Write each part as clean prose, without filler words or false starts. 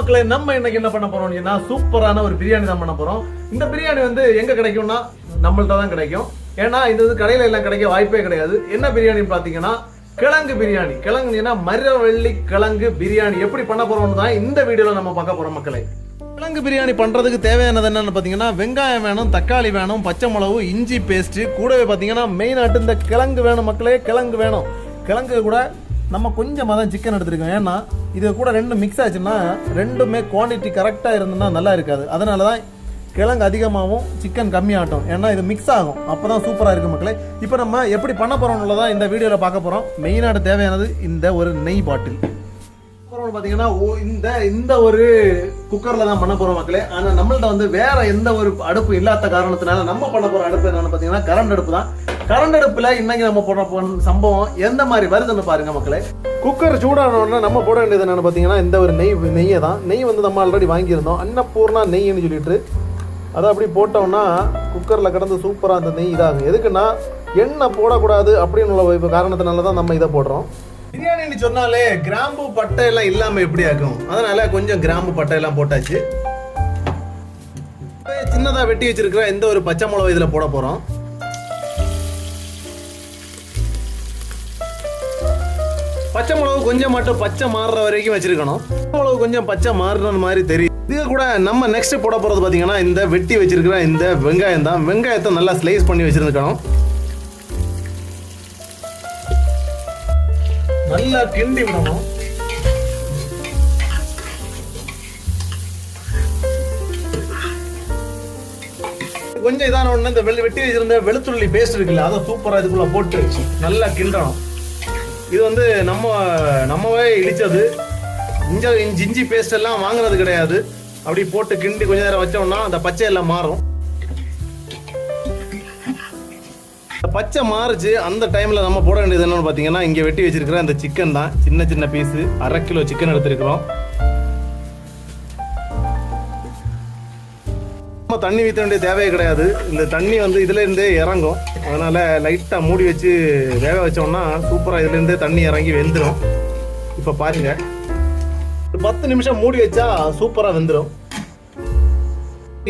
மக்களே, நம்ம இன்னைக்கு என்ன பண்ண போறோம்னா சூப்பரான ஒரு பிரியாணி தான் பண்ண போறோம். இந்த பிரியாணி வந்து எங்க கிடைக்கும்னா நம்மள்ட்ட தான் கிடைக்கும். ஏன்னா இது வந்து கடையில எல்லாம் கிடைக்க வாய்ப்பே கிடையாது. என்ன பிரியாணின்னு பாத்தீங்கன்னா கிழங்கு பிரியாணி. கிழங்குனா மரவள்ளி கிழங்கு பிரியாணி எப்படி பண்ண போறோம்னு தான் இந்த வீடியோல நம்ம பார்க்க போறோம் மக்களே. கிழங்கு பிரியாணி பண்றதுக்கு தேவையானது என்னன்னு பாத்தீங்கன்னா வெங்காயம் வேணும், தக்காளி வேணும், பச்சை மிளகு, இஞ்சி பேஸ்ட், கூடவே பாத்தீங்கன்னா மெயின் ஆட்டு இந்த கிழங்கு வேணும் மக்களே. கிழங்கு வேணும். கிழங்கு கூட நம்ம கொஞ்சமாக தான் சிக்கன் எடுத்துருக்கோம். ஏன்னா இது கூட ரெண்டு மிக்ஸ் ஆச்சுன்னா ரெண்டுமே குவான்டிட்டி கரெக்டாக இருந்ததுன்னா நல்லா இருக்காது. அதனால தான் கிழங்கு அதிகமாகவும் சிக்கன் கம்மியாகட்டும். ஏன்னா இது மிக்ஸ் ஆகும், அப்போ தான் சூப்பராக இருக்குது மக்களே. இப்போ நம்ம எப்படி பண்ண போகிறோம்னு தான் இந்த வீடியோவில் பார்க்க போகிறோம். மெயினாக தேவையானது இந்த ஒரு நெய் பாட்டில். அப்புறம் பார்த்தீங்கன்னா இந்த ஒரு குக்கரில் தான் பண்ண போகிறோம் மக்களே. ஆனால் நம்மள்ட்ட வந்து வேற எந்த ஒரு அடுப்பு இல்லாத காரணத்தினால நம்ம பண்ண போகிற அடுப்பு என்னென்னு பார்த்தீங்கன்னா கரண்ட் அடுப்பு தான். கரண்ட் அடுப்புல இன்னைக்கு நம்ம போட சம்பவம் எந்த மாதிரி வருதுன்னு பாருங்க மக்களே. குக்கர் சூடானோன்னா நம்ம போட வேண்டியது என்னன்னு பார்த்தீங்கன்னா இந்த ஒரு நெய்யை தான். நெய் வந்து நம்ம ஆல்ரெடி வாங்கியிருந்தோம், அன்னபூர்ணா நெய்ன்னு சொல்லிட்டு அதை அப்படி போட்டோம்னா குக்கரில் கிடந்து சூப்பராக அந்த நெய் இதாகும். எதுக்குன்னா எண்ணெய் போடக்கூடாது அப்படின்னு உள்ள காரணத்தினால தான் நம்ம இதை போடுறோம். பிரியாணின்னு சொன்னாலே கிராம்பு பட்டை எல்லாம் இல்லாமல் எப்படி ஆகும், அதனால கொஞ்சம் கிராம்பு பட்டை எல்லாம் போட்டாச்சு. சின்னதாக வெட்டி வச்சிருக்கிற இந்த ஒரு பச்சை மிளகு இதில் போட போகிறோம். பச்சை மிளகு கொஞ்சம் மட்டும் பச்சை மாறுற வரைக்கும் வச்சிருக்கணும். மிளகு கொஞ்சம் பச்சை மாறுற மாதிரி தெரியும். இது கூட நம்ம நெக்ஸ்ட் போட போறது பாத்தீங்கன்னா இந்த வெட்டி வச்சிருக்கிற இந்த வெங்காயம் தான். வெங்காயத்தை நல்லா ஸ்லைஸ் பண்ணி வச்சிருக்கணும். நல்லா கிண்டி விடணும். கொஞ்சம் இதான உடனே இந்த வெட்டி வச்சிருந்த வெளுத்துள்ளி பேஸ்ட் இருக்குல்ல, அதை சூப்பரா இதுக்குள்ள போட்டு நல்லா கிண்டணும். இது வந்து நம்மவே இடிச்சது. இஞ்சி பேஸ்ட் எல்லாம் வாங்குறது கிடையாது. அப்படி போட்டு கிண்டி கொஞ்ச நேரம் வச்சோம்னா அந்த பச்சை எல்லாம் மாறும். பச்சை மாறுச்சு. அந்த டைம்ல நம்ம போட வேண்டியது என்னன்னு பாத்தீங்கன்னா இங்க வெட்டி வச்சிருக்கிற அந்த சிக்கன் தான். சின்ன சின்ன பீஸ் 1/2 கிலோ சிக்கன் எடுத்திருக்கிறோம். தண்ணி ஊற்ற வேண்டிய தேவையே கிடையாது. இந்த தண்ணி வந்து இதுல இருந்தே இறங்கும். அதனால லைட்டா மூடி வச்சு வேக வச்சோம்னா சூப்பரா இதுல இருந்தே தண்ணி இறங்கி வெந்துடும். இப்ப பாருங்க, 10 நிமிஷம் மூடி வச்சா சூப்பரா வெந்துடும்.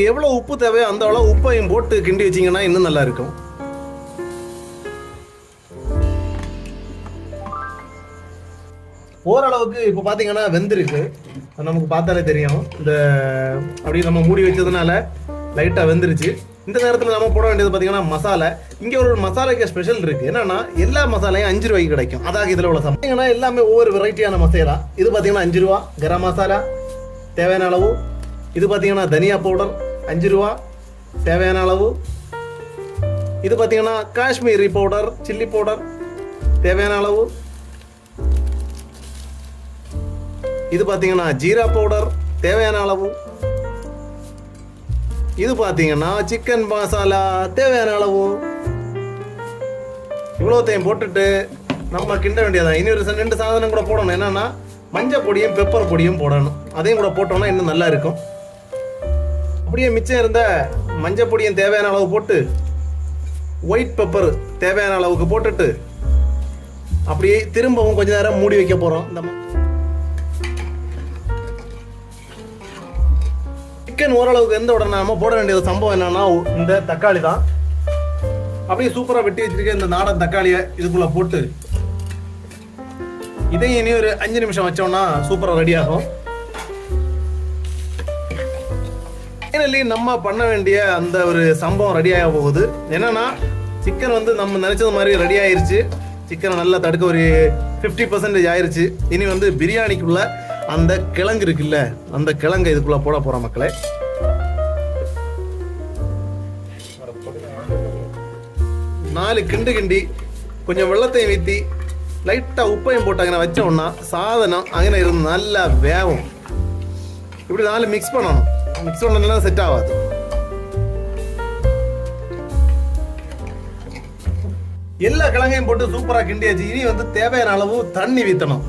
எவ்வளவு உப்பு தேவையோ அந்த அளவு உப்பையும் போட்டு கிண்டி வச்சீங்கன்னா இன்னும் நல்லா இருக்கும். ஓரளவுக்கு இப்ப பாத்தீங்கன்னா வெந்திருக்கு. நமக்கு பார்த்தாலே தெரியும். இந்த அப்படி நம்ம மூடி வச்சதுனால லைட்டா வெந்துருச்சு. இந்த நேரத்தில் நம்ம போட வேண்டியது பார்த்தீங்கன்னா மசாலா. இங்கே ஒரு மசாலாக்கு ஸ்பெஷல் இருக்கு. என்னன்னா எல்லா மசாலையும் 5 ரூபாய்க்கு கிடைக்கும். அதாக இதில் உள்ள சமைங்கன்னா எல்லாமே ஒவ்வொரு வெரைட்டியான மசாலா. இது பார்த்தீங்கன்னா 5 ரூபா கரம் மசாலா தேவையான அளவு. இது பார்த்தீங்கன்னா தனியா பவுடர் 5 ரூபா தேவையான அளவு. இது பார்த்தீங்கன்னா காஷ்மீரி பவுடர், சில்லி பவுடர் தேவையான அளவு. இது பார்த்தீங்கன்னா ஜீரா பவுடர் தேவையான அளவு. இது பார்த்தீங்கன்னா சிக்கன் மசாலா தேவையான அளவு. இவ்வளோத்தையும் போட்டுட்டு நம்ம கிண்ட வேண்டியதான். இனி ஒரு 2 சாதனம் கூட போடணும். என்னன்னா மஞ்சள் பொடியும் பெப்பர் பொடியும் போடணும். அதையும் கூட போட்டோம்னா இன்னும் நல்லா இருக்கும். அப்படியே மிச்சம் இருந்த மஞ்சள் பொடியும் தேவையான அளவு போட்டு, ஒயிட் பெப்பர் தேவையான அளவுக்கு போட்டுட்டு அப்படியே திரும்பவும் கொஞ்ச நேரம் மூடி வைக்க போறோம். சிக்கன் ஓரளவுக்கு எந்த உடனே நம்ம போட வேண்டியது சம்பவம் என்னன்னா இந்த தக்காளி தான். அப்படியே சூப்பரா வெட்டி வச்சிருக்க இந்த நாடன் தக்காளியை இதுக்குள்ள போட்டு இதையும் இனி ஒரு 5 நிமிஷம் வச்சோம்னா சூப்பரா ரெடி ஆகும். ஃபைனலி நம்ம பண்ண வேண்டிய அந்த ஒரு சம்பவம் ரெடி ஆக போகுது. என்னன்னா சிக்கன் வந்து நம்ம நினைச்சது மாதிரி ரெடி ஆயிருச்சு. சிக்கன் நல்லா தடுக்க ஒரு 50% ஆயிருச்சு. இனி வந்து பிரியாணிக்குள்ள அந்த கிழங்கு இருக்குல்ல, அந்த கிழங்கு இதுக்குள்ள போட போறோம் மக்களே. நாலு கிண்டி கொஞ்சம் வெள்ளத்தையும் ஊற்றி லைட்டா உப்பையும் போட்டாங்க வச்சோம்னா சாதனம் அங்கே இருந்து நல்லா வேகும். இப்படி 4 மிக்ஸ் பண்ணணும். மிக்ஸ் பண்ணலாம் செட் ஆகாது. எல்லா கிழங்கையும் போட்டு சூப்பரா கிண்டியாச்சு. இனி வந்து தேவையான அளவு தண்ணி ஊற்றணும்.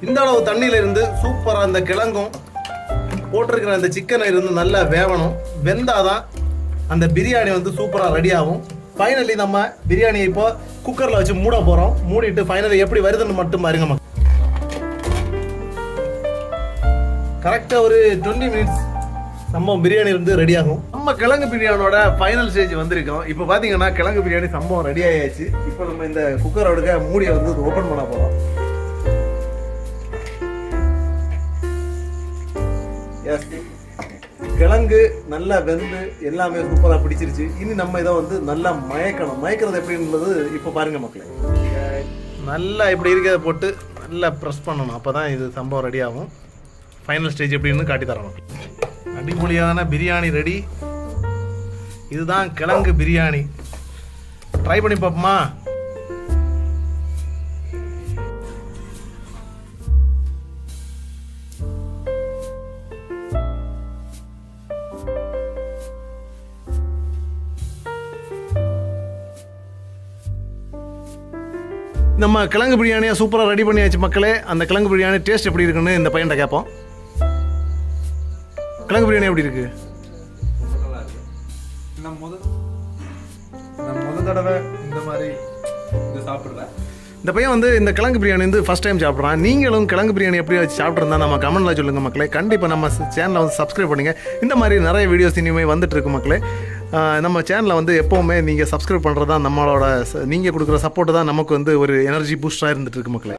இந்த அளவு தண்ணியில இருந்து சூப்பரா அந்த கிழங்கும் போட்டிருக்கிற அந்த சிக்கனை இருந்து நல்லா வேகணும். வெந்தாதான் அந்த பிரியாணி வந்து சூப்பரா ரெடி ஆகும். ஃபைனலி நம்ம பிரியாணியை இப்போ குக்கரில் வச்சு மூட போகிறோம். மூடிட்டு ஃபைனலி எப்படி வருதுன்னு மட்டும் பாருங்க மக்கள். கரெக்டாக ஒரு 20 மினிட்ஸ் சம்பவம் பிரியாணி வந்து ரெடி ஆகும். நம்ம கிழங்கு பிரியாணியோட ஃபைனல் ஸ்டேஜ் வந்திருக்கோம். இப்போ பார்த்தீங்கன்னா கிழங்கு பிரியாணி சம்பவம் ரெடி ஆயாச்சு. இப்போ நம்ம இந்த குக்கரோட மூடியை வந்து ஓப்பன் பண்ண போகிறோம். எஸ், கிழங்கு நல்லா வெந்து எல்லாமே சூப்பராக பிடிச்சிருச்சு. இனி நம்ம இதை வந்து நல்லா மயக்கணும். மயக்கிறது எப்படின்றது இப்போ பாருங்க மக்களே. நல்லா இப்படி இருக்கிறத போட்டு நல்லா ப்ரெஸ் பண்ணணும். அப்போ தான் இது சம்பவம் ரெடி ஆகும். ஃபைனல் ஸ்டேஜ் எப்படின்னு காட்டி தரணும். அடிப்பொலியான பிரியாணி ரெடி. இதுதான் கிழங்கு பிரியாணி. ட்ரை பண்ணி பார்ப்போமா? நம்ம கிழங்கு பிரியாணியை சூப்பராக ரெடி பண்ணியாச்சு மக்களே. அந்த கிழங்கு பிரியாணி டேஸ்ட் எப்படி இருக்குன்னு இந்த பையன்கிட்ட கேட்போம். கிழங்கு பிரியாணி எப்படி இருக்கு? நான் முத தடவை இந்த மாதிரி இது சாப்பிட்றேன். இந்த பையன் வந்து இந்த கிழங்கு பிரியாணி வந்து ஃபஸ்ட் டைம் சாப்பிட்றான். நீங்களும் கிழங்கு பிரியாணி எப்படி வச்சு சாப்பிட்ருந்தா நம்ம கமெண்ட்டில் சொல்லுங்கள் மக்களே. கண்டிப்பாக நம்ம சேனலை வந்து சப்ஸ்கிரைப் பண்ணுங்கள். இந்த மாதிரி நிறைய வீடியோஸ் இனிமேல் வந்துட்டு இருக்கு மக்களே. நம்ம சேனலை வந்து எப்போவுமே நீங்கள் சப்ஸ்கிரைப் பண்ணுறது தான் நம்மளோட, நீங்கள் கொடுக்குற சப்போர்ட்டு தான் நமக்கு வந்து ஒரு எனர்ஜி பூஸ்டாக இருந்துட்டு இருக்கு மக்களே.